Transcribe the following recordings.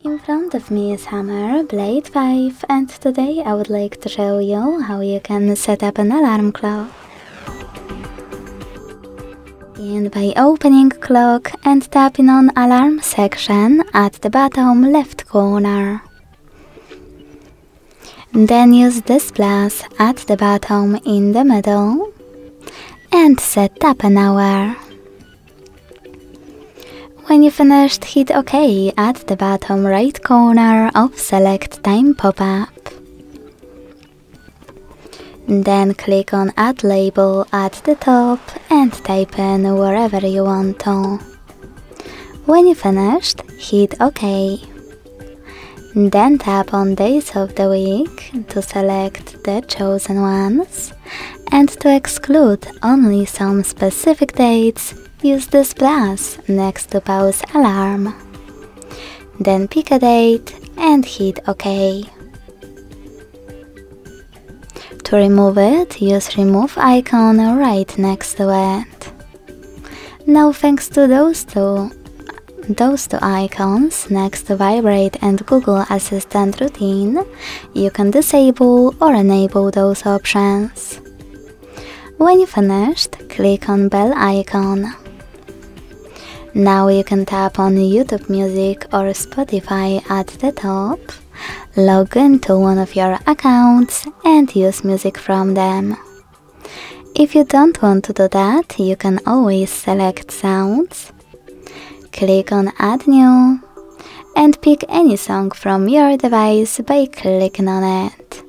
In front of me is Hammer Blade 5, and today I would like to show you how you can set up an alarm clock. Begin by opening clock and tapping on alarm section at the bottom left corner. Then use this plus at the bottom in the middle and set up an hour. When you finished, hit OK at the bottom right corner of Select Time pop-up. Then click on Add Label at the top and type in wherever you want to. When you finished, hit OK. Then tap on Days of the Week to select the chosen ones, and to exclude only some specific dates, use this plus next to pause alarm. Then pick a date and hit OK. To remove it, use remove icon right next to it. Now thanks to those two icons next to Vibrate and Google Assistant Routine, you can disable or enable those options. When you finished, click on bell icon. Now you can tap on YouTube Music or Spotify at the top, log into one of your accounts and use music from them. If you don't want to do that, you can always select sounds, click on Add New, and pick any song from your device by clicking on it.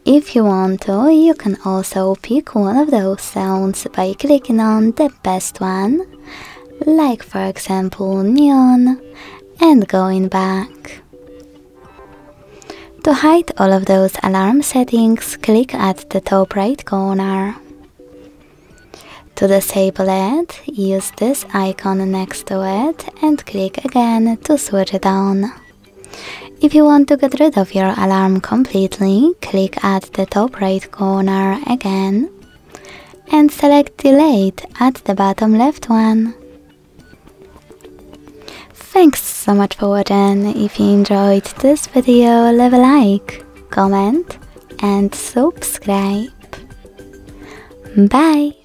If you want to, you can also pick one of those sounds by clicking on the best one, like for example Neon, and going back. To hide all of those alarm settings, click at the top right corner. To disable it, use this icon next to it and click again to switch it on. If you want to get rid of your alarm completely, click at the top right corner again and select Delete at the bottom left one. Thanks so much for watching. If you enjoyed this video, leave a like, comment and subscribe. Bye!